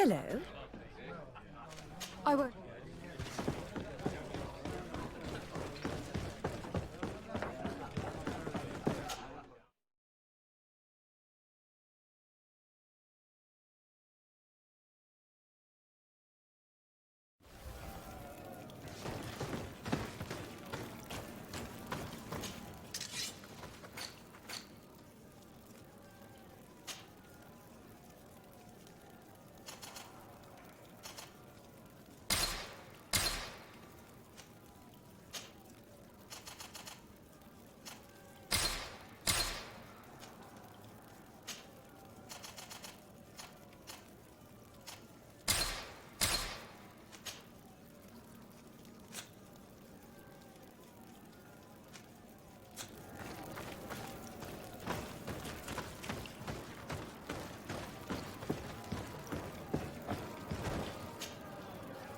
Hello. I won't.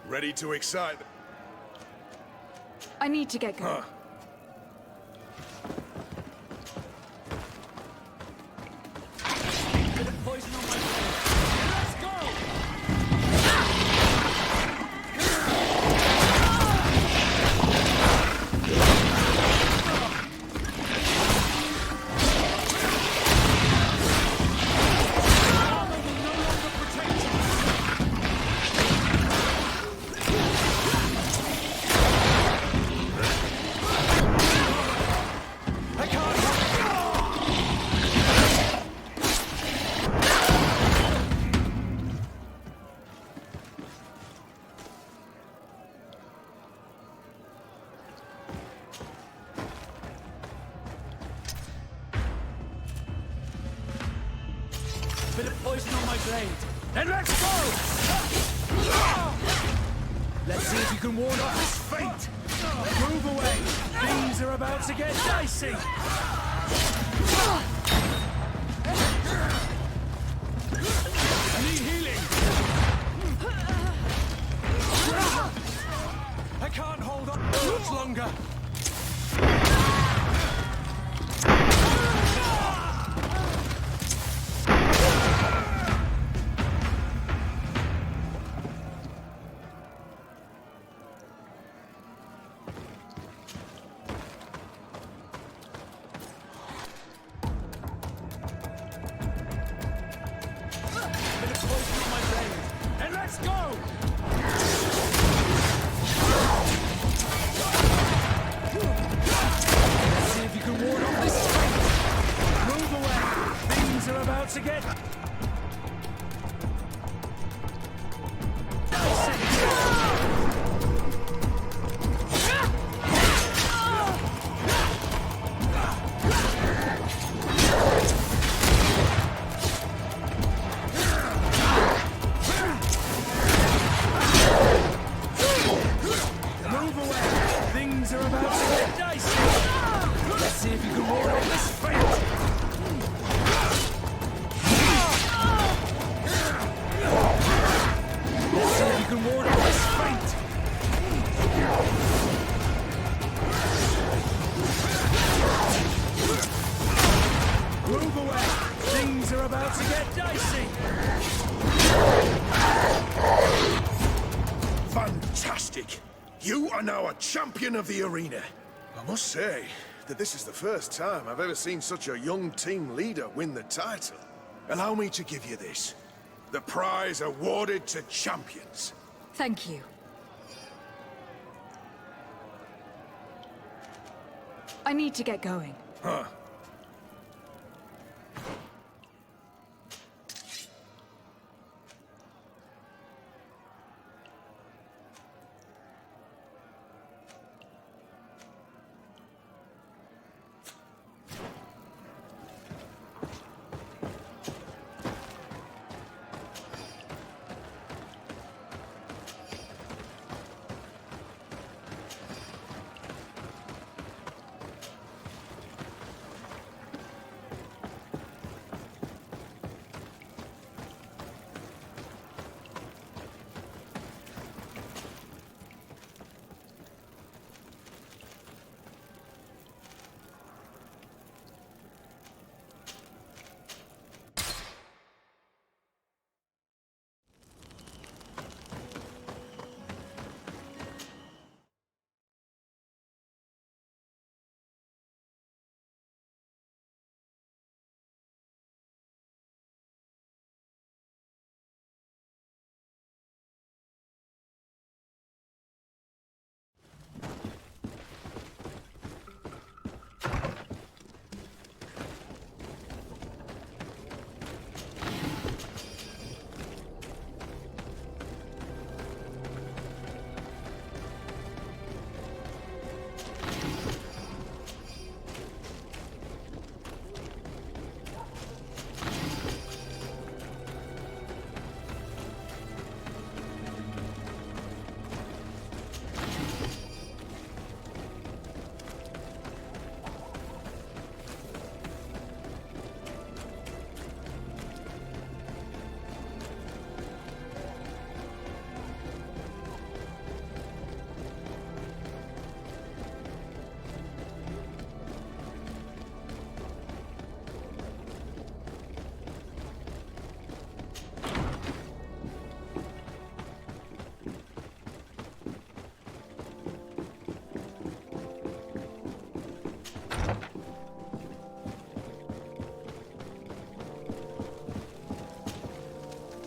Ready to excite? I need to get going. Poison on my blade. Let's go! Bit of poison on my blade. Then let's go! Let's see if you can ward off this fate. Move away. Things are about to get dicey. I need healing. I can't hold on much longer. Let's go! Let's see if you can ward off this fight. Move away. Things are about to get Fantastic! You are now a champion of the arena. I must say that this is the first time I've ever seen such a young team leader win the title. Allow me to give you this. The prize awarded to champions. Thank you. I need to get going. Huh.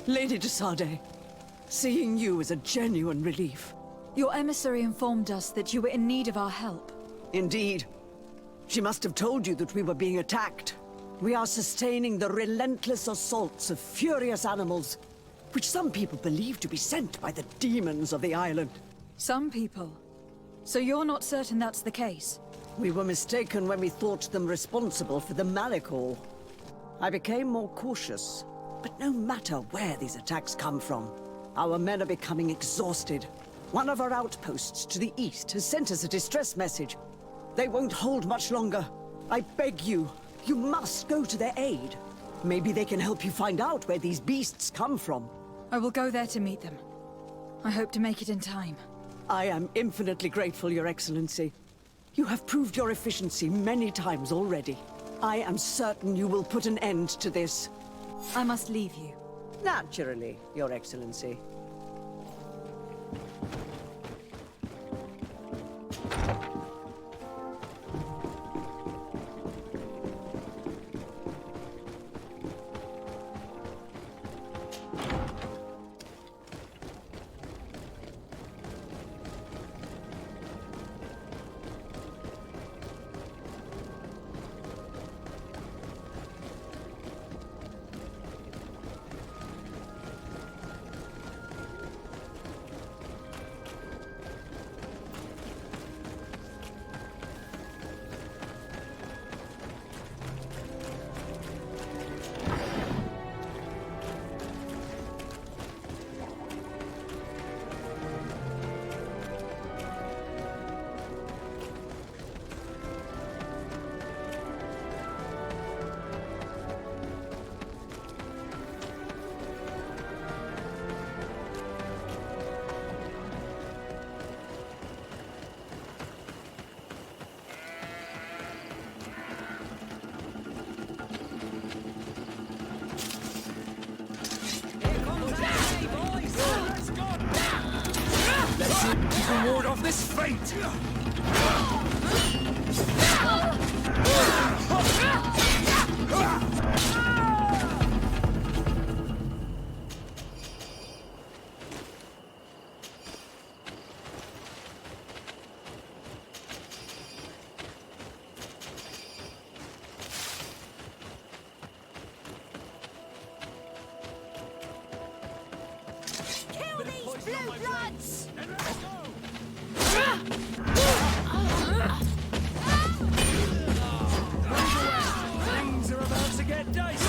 Lady de Sade, seeing you is a genuine relief. Your emissary informed us that you were in need of our help. Indeed. She must have told you that we were being attacked. We are sustaining the relentless assaults of furious animals, which some people believe to be sent by the demons of the island. Some people. So you're not certain that's the case? We were mistaken when we thought them responsible for the Malicor. I became more cautious. But no matter where these attacks come from, our men are becoming exhausted. One of our outposts to the east has sent us a distress message. They won't hold much longer. I beg you, you must go to their aid. Maybe they can help you find out where these beasts come from. I will go there to meet them. I hope to make it in time. I am infinitely grateful, Your Excellency. You have proved your efficiency many times already. I am certain you will put an end to this. I must leave you. Naturally, Your Excellency. You can ward off this fate! Kill these blue bloods! Things are about to get dicey!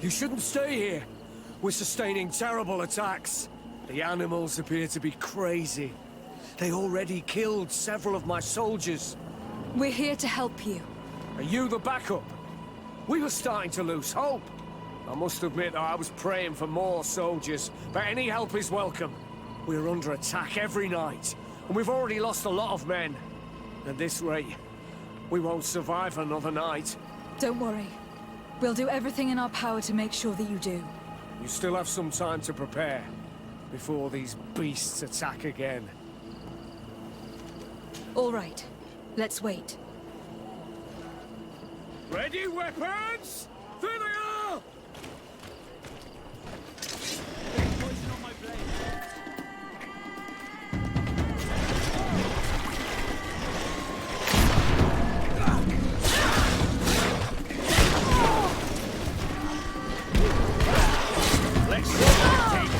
You shouldn't stay here. We're sustaining terrible attacks. The animals appear to be crazy. They already killed several of my soldiers. We're here to help you. Are you the backup? We were starting to lose hope. I must admit that I was praying for more soldiers, but any help is welcome. We're under attack every night, and we've already lost a lot of men. At this rate, we won't survive another night. Don't worry. We'll do everything in our power to make sure that you do. You still have some time to prepare, before these beasts attack again. All right. Let's wait. Ready, weapons? There they are! Let's go, team.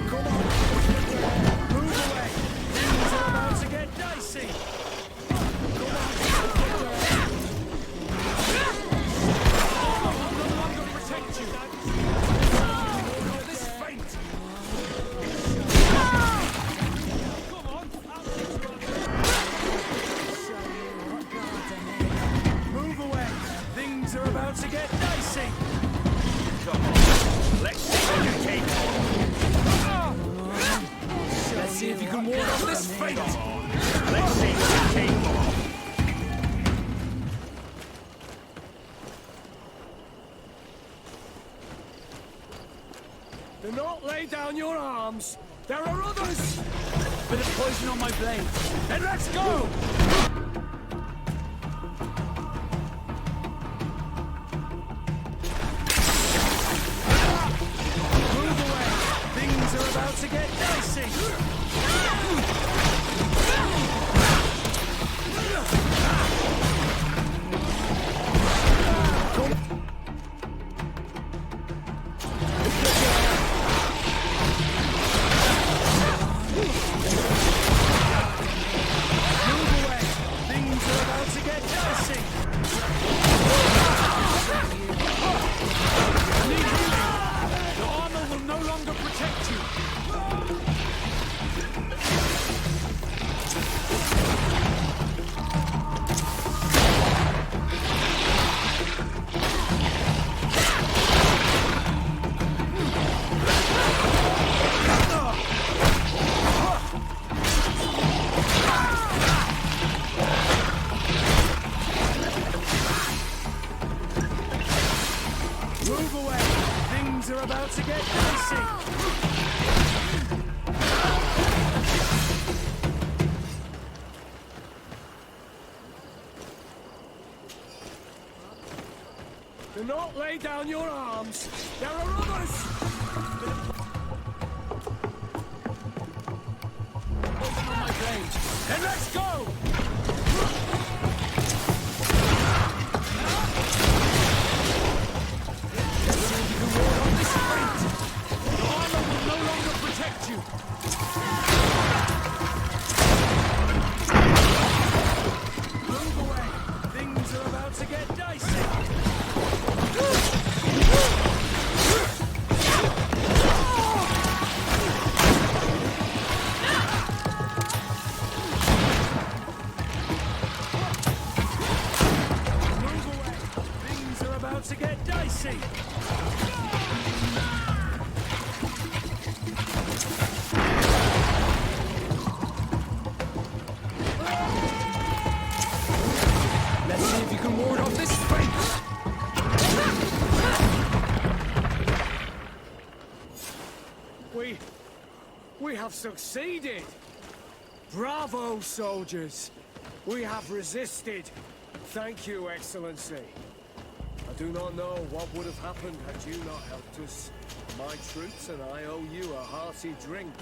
Come on. Move away. Things are about to get dicey. about to get dicey. Come on, let's see what you came for. Let's see if you can ward off this fate. Let's see what you came for. Do not lay down your arms. There are others. Bit of poison on my blade. Then let's go. Move away. Things are about to get dicey. Move away! Things are about to get dicey! Do not lay down your arms! There are others! Poison on my blade. Then let's go! Protect you! Move away! Things are about to get dicey! Move away! Things are about to get dicey! Let's see if you can ward off this fate! We have succeeded! Bravo, soldiers! We have resisted! Thank you, Excellency. I do not know what would have happened had you not helped us. My troops and I owe you a hearty drink.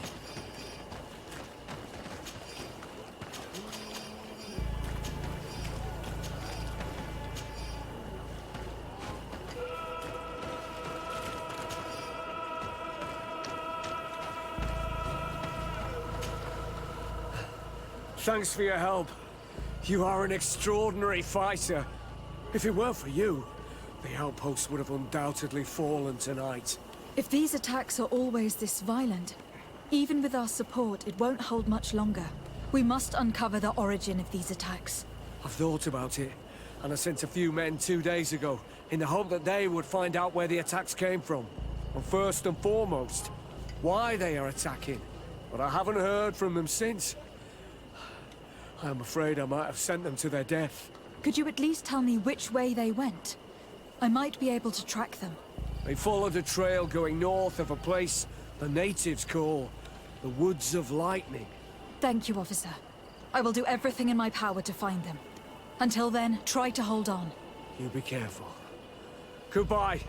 Thanks for your help. You are an extraordinary fighter. If it weren't for you, the outpost would have undoubtedly fallen tonight. If these attacks are always this violent, even with our support, it won't hold much longer. We must uncover the origin of these attacks. I've thought about it, and I sent a few men 2 days ago, in the hope that they would find out where the attacks came from. And first and foremost, why they are attacking. But I haven't heard from them since. I'm afraid I might have sent them to their death. Could you at least tell me which way they went? I might be able to track them. They followed a trail going north of a place the natives call the Woods of Lightning. Thank you, officer. I will do everything in my power to find them. Until then, try to hold on. You be careful. Goodbye.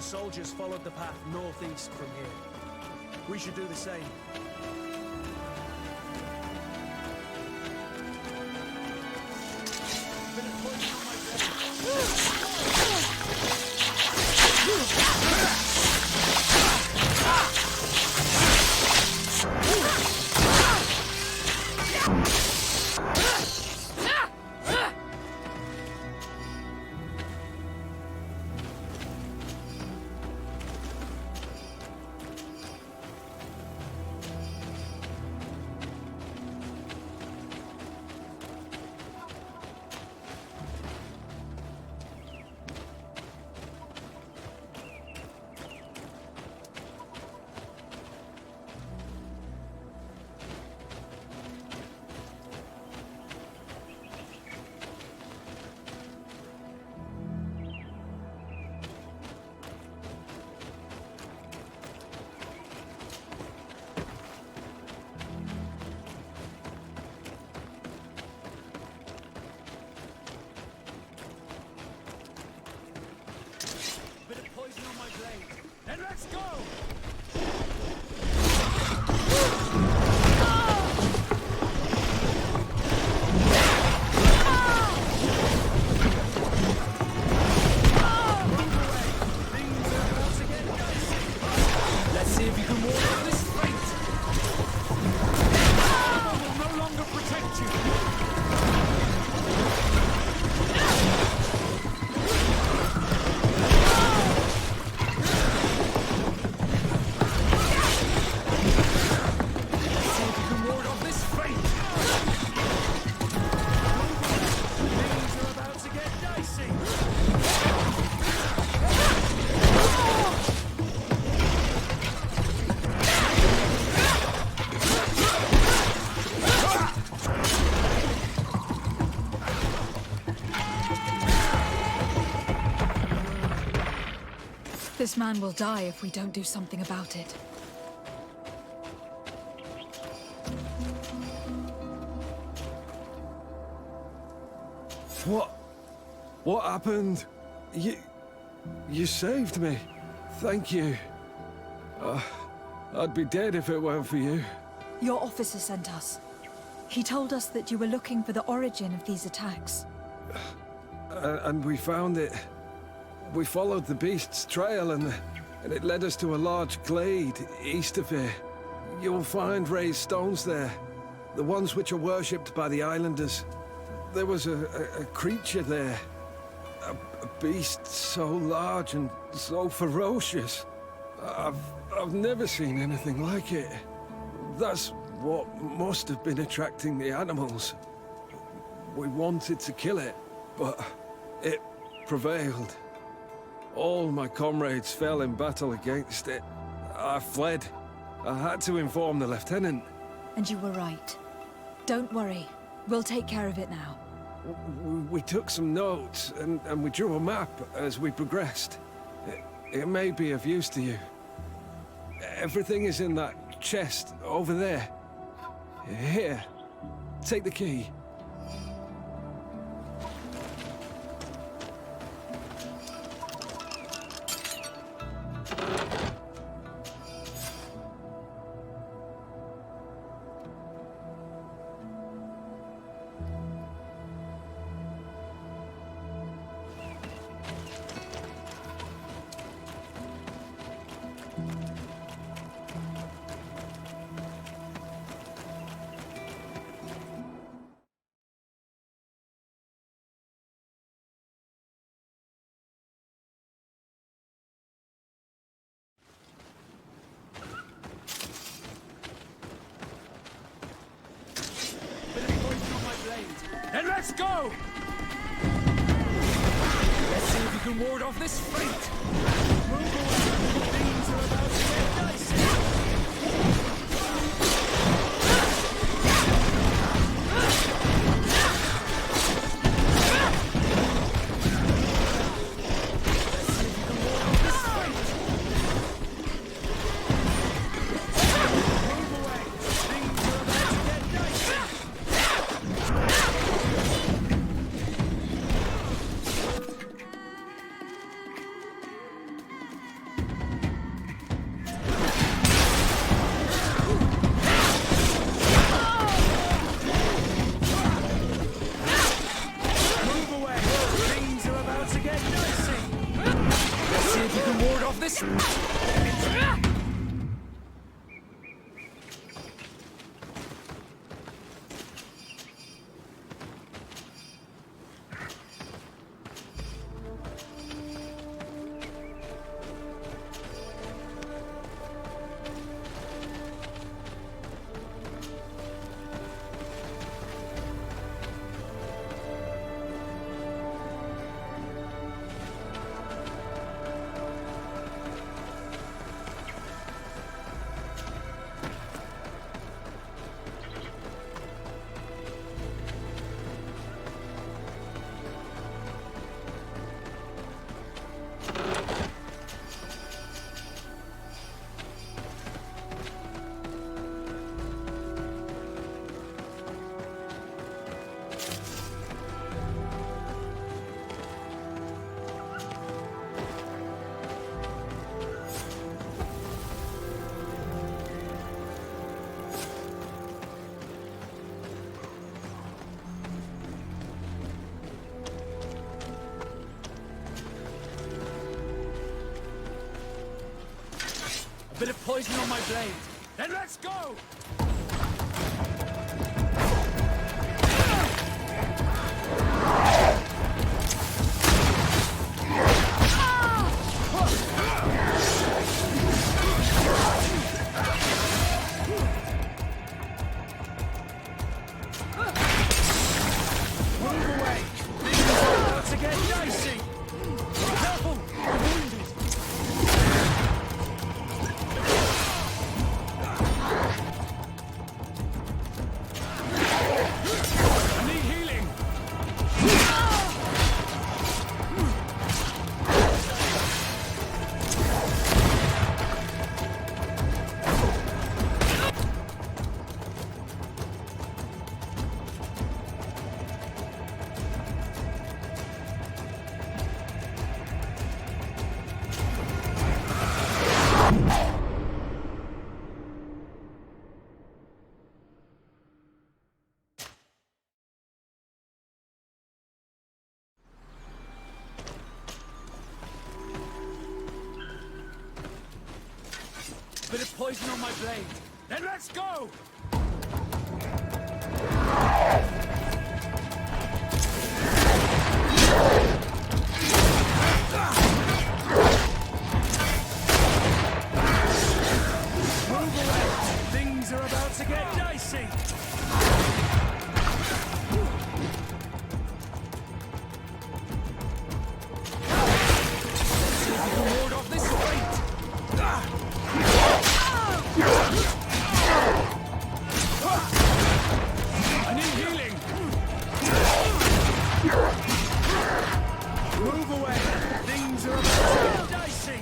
The soldiers followed the path northeast from here. We should do the same. Bit of poison on my And let's go! Let's see if you can ward off this fate. I will no longer protect you. This man will die if we don't do something about it. What happened? You saved me. Thank you. I'd be dead if it weren't for you. Your officer sent us. He told us that you were looking for the origin of these attacks. And we found it. We followed the beast's trail and it led us to a large glade east of here. You'll find raised stones there, the ones which are worshipped by the islanders. There was a creature there, a beast so large and so ferocious. I've never seen anything like it. That's what must have been attracting the animals. We wanted to kill it, but it prevailed. All my comrades fell in battle against it. I fled. I had to inform the lieutenant. And you were right. Don't worry. We'll take care of it now. We took some notes and we drew a map as we progressed. It may be of use to you. Everything is in that chest over there. Here, take the key. And let's go! Let's see if you can ward off this fate. Move away. Things are about to get dicey. of this... Bit of poison on my blade. Then let's go! Move away! Things are about to get dicey! Careful! I'm wounded! Bit of poison on my blade. Then let's go! Move away! Things are about to get dicey! Let's see if you can ward off this fate! I need healing! Move away! Things are about to get dicey!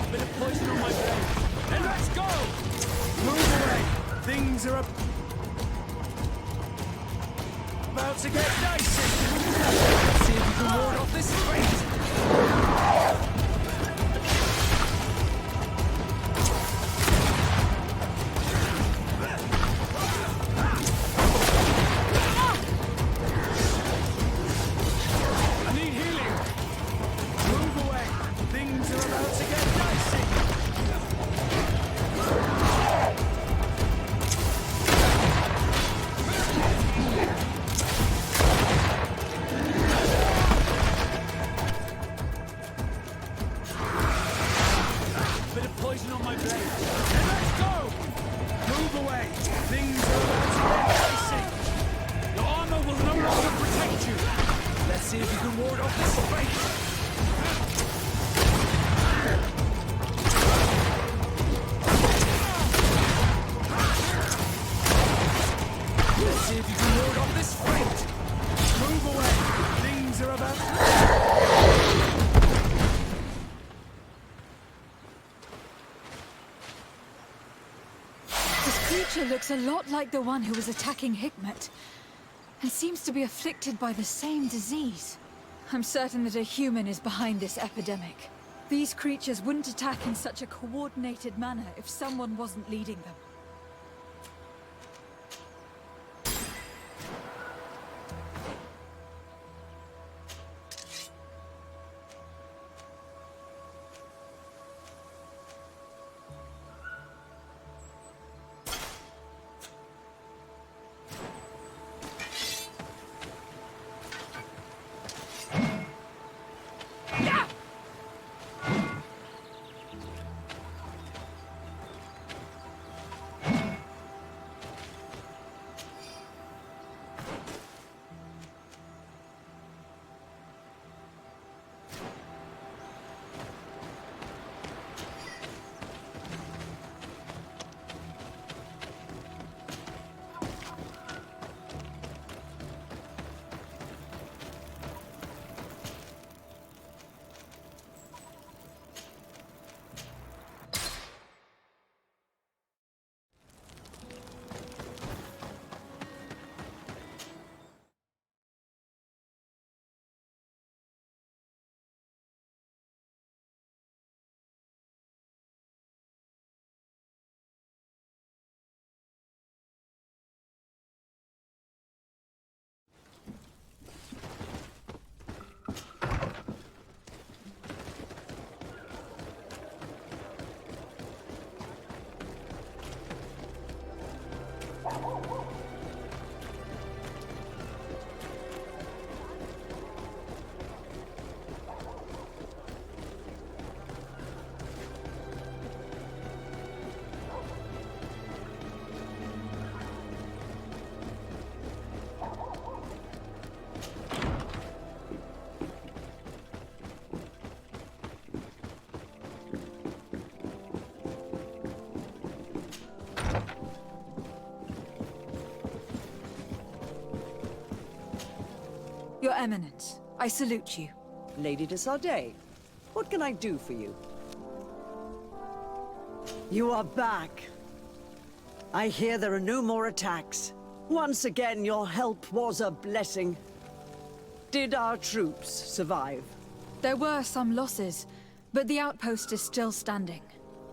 Bit of poison on my blade. Then let's go! Move away! Things are about to get dicey! Let's see if you can ward off this fate! I need healing! Move away! Things are about to get dicey! Bit of poison on my blade. Then let's go! Move away! Things are about to get dicey! Your armor will no longer protect you! Let's see if you can ward off this fate! Let's see if you can ward off this fate! Move away! Things are about to... This creature looks a lot like the one who was attacking Hikmet, and seems to be afflicted by the same disease. I'm certain that a human is behind this epidemic. These creatures wouldn't attack in such a coordinated manner if someone wasn't leading them. Your Eminence, I salute you. Lady de Sardet, what can I do for you? You are back. I hear there are no more attacks. Once again, your help was a blessing. Did our troops survive? There were some losses, but the outpost is still standing.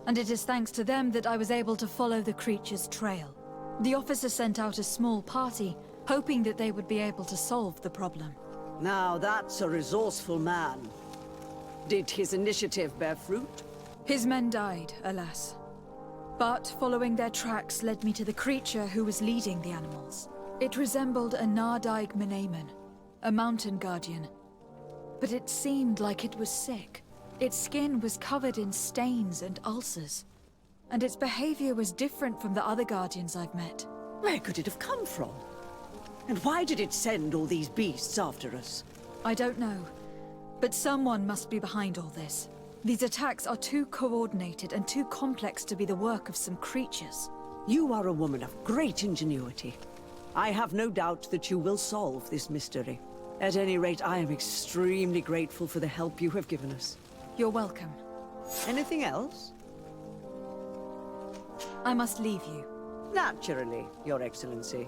And it is thanks to them that I was able to follow the creature's trail. The officer sent out a small party, hoping that they would be able to solve the problem. Now that's a resourceful man. Did his initiative bear fruit? His men died, alas. But following their tracks led me to the creature who was leading the animals. It resembled a Nardaig Menaemon, a mountain guardian. But it seemed like it was sick. Its skin was covered in stains and ulcers. And its behavior was different from the other guardians I've met. Where could it have come from? And why did it send all these beasts after us? I don't know. But someone must be behind all this. These attacks are too coordinated and too complex to be the work of some creatures. You are a woman of great ingenuity. I have no doubt that you will solve this mystery. At any rate, I am extremely grateful for the help you have given us. You're welcome. Anything else? I must leave you. Naturally, Your Excellency.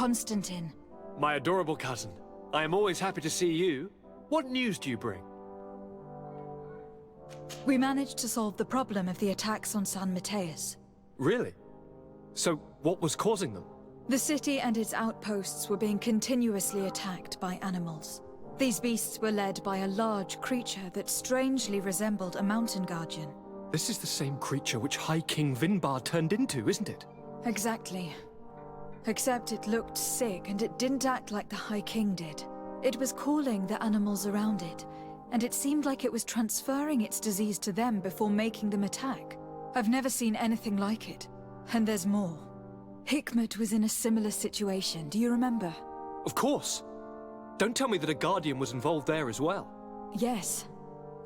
Constantine. My adorable cousin. I am always happy to see you. What news do you bring? We managed to solve the problem of the attacks on San Mateus. Really? So, what was causing them? The city and its outposts were being continuously attacked by animals. These beasts were led by a large creature that strangely resembled a mountain guardian. This is the same creature which High King Vinbar turned into, isn't it? Exactly. Except it looked sick and it didn't act like the High King did. It was calling the animals around it, and it seemed like it was transferring its disease to them before making them attack. I've never seen anything like it. And there's more. Hikmet was in a similar situation, do you remember? Of course. Don't tell me that a Guardian was involved there as well. Yes.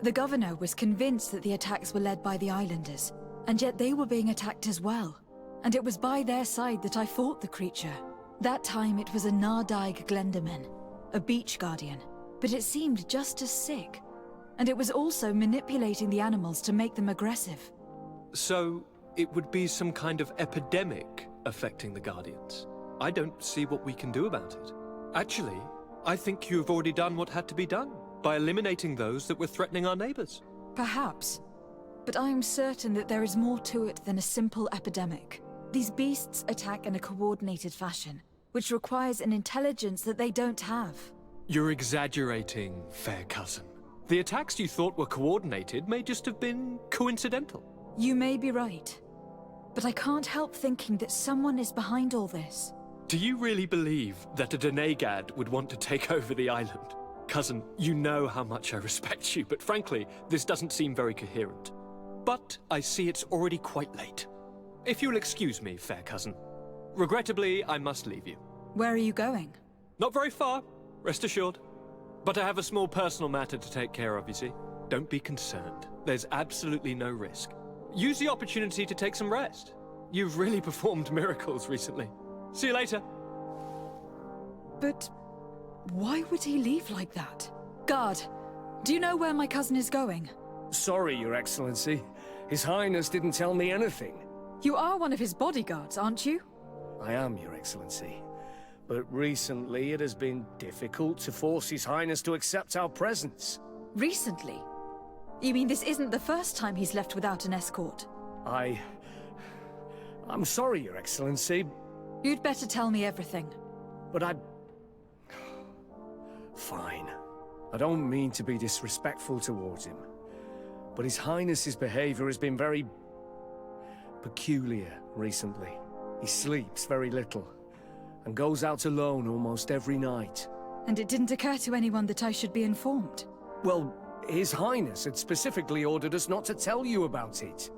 The governor was convinced that the attacks were led by the islanders, and yet they were being attacked as well. And it was by their side that I fought the creature. That time it was a Nardaig Glenderman, a beach guardian, but it seemed just as sick. And it was also manipulating the animals to make them aggressive. So, it would be some kind of epidemic affecting the Guardians. I don't see what we can do about it. Actually, I think you've already done what had to be done, by eliminating those that were threatening our neighbors. Perhaps. But I am certain that there is more to it than a simple epidemic. These beasts attack in a coordinated fashion, which requires an intelligence that they don't have. You're exaggerating, fair cousin. The attacks you thought were coordinated may just have been coincidental. You may be right. But I can't help thinking that someone is behind all this. Do you really believe that a Denegad would want to take over the island? Cousin, you know how much I respect you, but frankly, this doesn't seem very coherent. But I see it's already quite late. If you'll excuse me, fair cousin. Regrettably, I must leave you. Where are you going? Not very far, rest assured. But I have a small personal matter to take care of, you see. Don't be concerned. There's absolutely no risk. Use the opportunity to take some rest. You've really performed miracles recently. See you later. But why would he leave like that? Guard, do you know where my cousin is going? Sorry, Your Excellency. His Highness didn't tell me anything. You are one of his bodyguards, aren't you? I am, Your Excellency. But recently it has been difficult to force His Highness to accept our presence. Recently? You mean this isn't the first time he's left without an escort? I'm sorry, Your Excellency, You'd better tell me everything. but Fine. I don't mean to be disrespectful towards him, but His Highness's behavior has been very peculiar recently. He sleeps very little, and goes out alone almost every night. And it didn't occur to anyone that I should be informed. Well, His Highness had specifically ordered us not to tell you about it.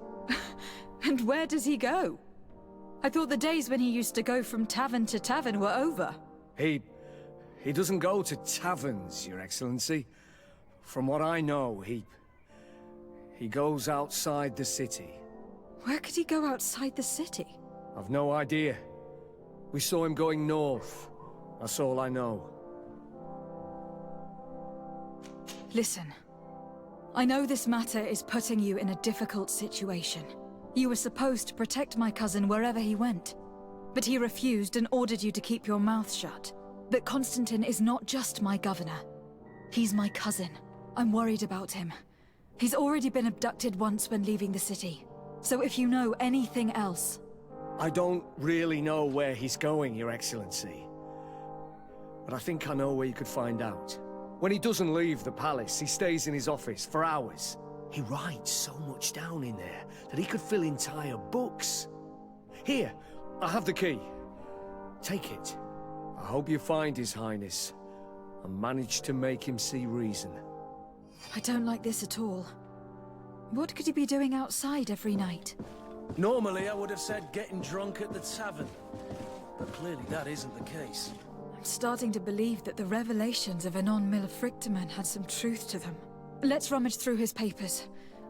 And where does he go? I thought the days when he used to go from tavern to tavern were over. He doesn't go to taverns, Your Excellency. From what I know, he goes outside the city. Where could he go outside the city? I've no idea. We saw him going north. That's all I know. Listen. I know this matter is putting you in a difficult situation. You were supposed to protect my cousin wherever he went. But he refused and ordered you to keep your mouth shut. But Constantine is not just my governor. He's my cousin. I'm worried about him. He's already been abducted once when leaving the city. So if you know anything else... I don't really know where he's going, Your Excellency. But I think I know where you could find out. When he doesn't leave the palace, he stays in his office for hours. He writes so much down in there that he could fill entire books. Here, I have the key. Take it. I hope you find His Highness and manage to make him see reason. I don't like this at all. What could he be doing outside every night? Normally, I would have said getting drunk at the tavern. But clearly that isn't the case. I'm starting to believe that the revelations of Anon Millefrictaman had some truth to them. Let's rummage through his papers.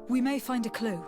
We may find a clue.